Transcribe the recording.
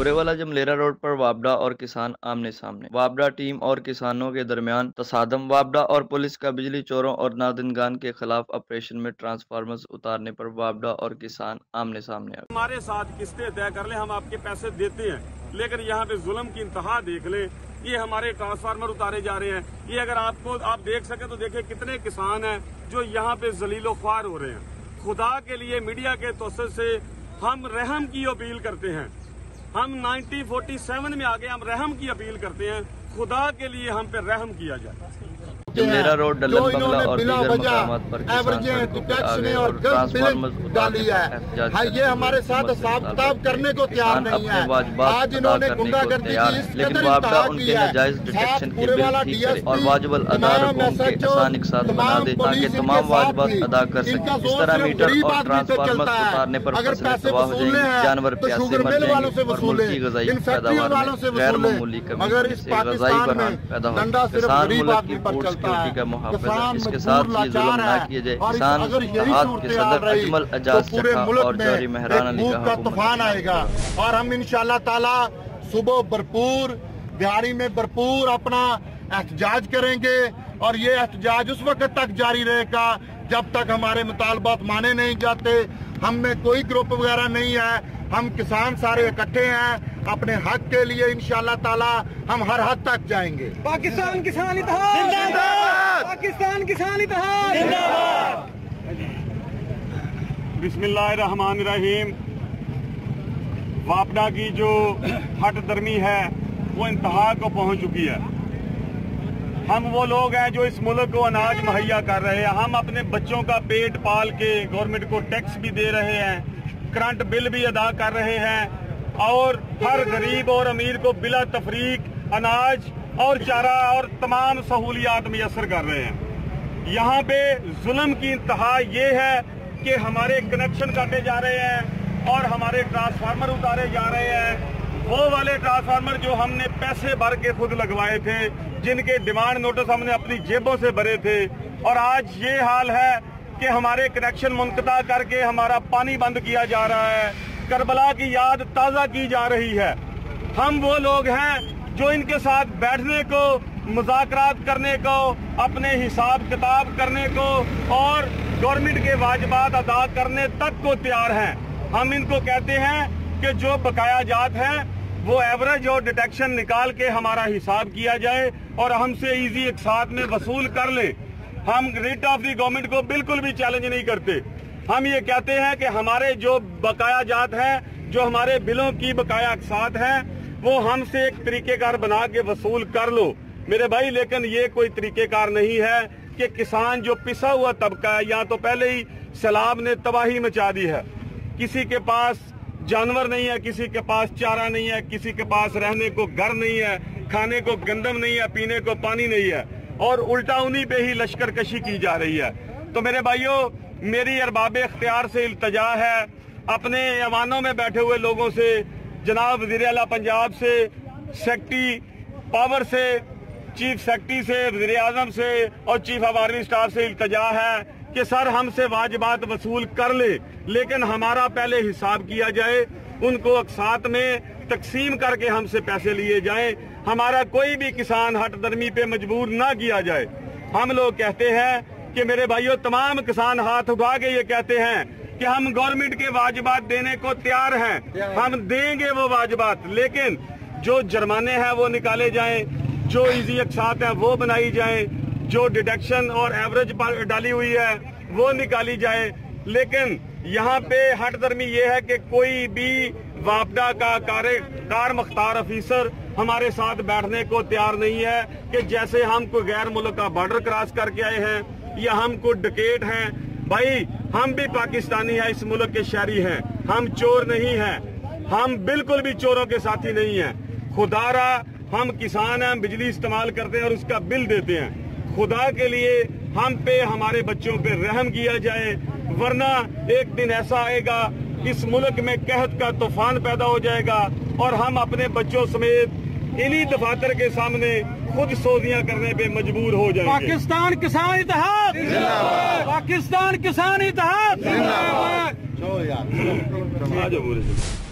Burewala जमलेरा road पर वापडा और किसान आमने सामने। वापडा टीम और किसानों के दरमियान तसादम। वापडा और पुलिस का बिजली चोरों और नादिनगान के खिलाफ ऑपरेशन में ट्रांसफार्मर्स उतारने पर वापडा और किसान आमने सामने। हमारे साथ किस्तें तय कर ले, हम आपके पैसे देते हैं, लेकिन यहाँ पे जुल्म की इंतहा देख ले। ये हमारे ट्रांसफार्मर उतारे जा रहे हैं। ये अगर आप देख सके तो देखिए कितने किसान हैं जो यहाँ पे जलीलो ख्वार हो रहे हैं। खुदा के लिए मीडिया के तोसर से हम रहम की अपील करते हैं। हम 1947 में आगे हम रहम की अपील करते हैं। खुदा के लिए हम पे रहम किया जाए। जमलेरा रोड डल्लन बंगला और दीगर मकामात पर टैक्स ने और गलत बिलिंग डाली है। ये हमारे साथ हिसाब किताब करने को तैयार नहीं है। आज इन्होंने गुंडागर्दी की इस कदर इंतहा की है। डिटेक्शन के बिल ठीक करे और वाजिबल अदा रकूम के आसान एक साथ बना दे ताकि तमाम वाजिबात अदा कर सके। इस तरह मीटर और ट्रांसफार्मर उतारने पर फसलें तबाह हो जाएंगी, जानवर प्यासे मर जाएंगे और मुल्क की गजाई पैदावार में गैर मामूली कमी से गजाई बहरान पैदा होगा। किसान मुल्क की फूड सिक्योरिटी का मुहाफ़िज़। इसके साथ ही जुल्म न किए जाए। किसान इत्तेहाद के सदर अजमल एजाज चक्का और चौधरी मेहरान अली का तूफान आएगा और हम इंशाअल्लाह ताला सुबह भरपूर दिहाड़ी में भरपूर अपना एहतजाज करेंगे और ये एहतजाज उस वक्त तक जारी रहेगा जब तक हमारे मुतालबात माने नहीं जाते। हम में कोई ग्रुप वगैरह नहीं है। हम किसान सारे इकट्ठे हैं अपने हक के लिए। इंशाअल्लाह ताला हम हर हद तक जाएंगे। पाकिस्तान किसान इत्तेहाद जिंदाबाद, पाकिस्तान किसान इत्तेहाद जिंदाबाद। बिस्मिल्लाहिर्रहमानिर्रहीम। वापडा की जो हट दर्मी है वो इंतहा को पहुंच चुकी है। हम वो लोग हैं जो इस मुल्क को अनाज मुहैया कर रहे हैं। हम अपने बच्चों का पेट पाल के गवर्नमेंट को टैक्स भी दे रहे हैं, करंट बिल भी अदा कर रहे हैं और हर गरीब और अमीर को बिला तफरीक अनाज और चारा और तमाम सहूलियात मुयस्सर कर रहे हैं। यहाँ पे जुल्म की इंतहा ये है कि हमारे कनेक्शन काटे जा रहे हैं और हमारे ट्रांसफार्मर उतारे जा रहे हैं। वो वाले ट्रांसफार्मर जो हमने पैसे भर के खुद लगवाए थे, जिनके डिमांड नोटिस हमने अपनी जेबों से भरे थे, और आज ये हाल है कि हमारे कनेक्शन मुनक़ता करके हमारा पानी बंद किया जा रहा है। करबला की याद ताज़ा की जा रही है। हम वो लोग हैं जो इनके साथ बैठने को, मुज़ाकरात करने को, अपने हिसाब किताब करने को और गवर्नमेंट के वाजिबात अदा करने तक को तैयार हैं। हम इनको कहते हैं कि जो बकाया जात है वो एवरेज और डिटेक्शन निकाल के हमारा हिसाब किया जाए और हमसे इजी एक साथ में वसूल कर ले। हम रिट ऑफ दी गवर्नमेंट को बिल्कुल भी चैलेंज नहीं करते। हम ये कहते हैं कि हमारे जो बकाया जात हैं, जो हमारे बिलों की बकाया अक़सात हैं, वो हमसे एक तरीकेकार बना के वसूल कर लो मेरे भाई। लेकिन ये कोई तरीकेकार नहीं है कि किसान जो पिसा हुआ तबका है, या तो पहले ही सैलाब ने तबाही मचा दी है, किसी के पास जानवर नहीं है, किसी के पास चारा नहीं है, किसी के पास रहने को घर नहीं है, खाने को गंदम नहीं है, पीने को पानी नहीं है, और उल्टा उन्हीं पे ही लश्कर कशी की जा रही है। तो मेरे भाइयों, मेरी अरबाब इख्तियार से इल्तजा है अपने ऐवानों में बैठे हुए लोगों से, जनाब वज़ीर आला पंजाब से, सेक्रेटरी पावर से, चीफ सेक्रेटरी से, वज़ीर आज़म से और चीफ ऑफ आर्मी स्टाफ से इल्तजा है कि सर हमसे वाजिबात वसूल कर ले, लेकिन हमारा पहले हिसाब किया जाए, उनको अक़सात में तकसीम करके हमसे पैसे लिए जाएं। हमारा कोई भी किसान हट दर्मी पे मजबूर ना किया जाए। हम लोग कहते हैं कि मेरे भाइयों, तमाम किसान हाथ उठा के ये कहते हैं कि हम गवर्नमेंट के वाजिबात देने को तैयार हैं, हम देंगे वो वाजिबात, लेकिन जो जुर्माने हैं वो निकाले जाएं, जो इजी अक़सात हैं वो बनाई जाएं, जो डिडक्शन और एवरेज डाली हुई है वो निकाली जाए। लेकिन यहाँ पे हट दर्मी ये है कि कोई भी वापडा का कार मुख्तार अफीसर हमारे साथ बैठने को तैयार नहीं है कि जैसे हम कोई गैर मुल्क का बॉर्डर क्रॉस करके आए हैं या हम कोई डकैत हैं। भाई, हम भी पाकिस्तानी हैं, इस मुल्क के शहरी हैं, हम चोर नहीं हैं, हम बिल्कुल भी चोरों के साथी नहीं हैं। खुदारा हम किसान हैं, बिजली इस्तेमाल करते हैं और उसका बिल देते हैं। खुदा के लिए हम पे, हमारे बच्चों पे रहम किया जाए, वरना एक दिन ऐसा आएगा इस मुल्क में कहत का तूफान पैदा हो जाएगा और हम अपने बच्चों समेत इन्हीं दफातर के सामने खुद सोजियां करने पे मजबूर हो जाएंगे। पाकिस्तान किसान इत्तेहाद जिंदाबाद, पाकिस्तान किसान इत्तेहाद जिंदाबाद। आ जाओ।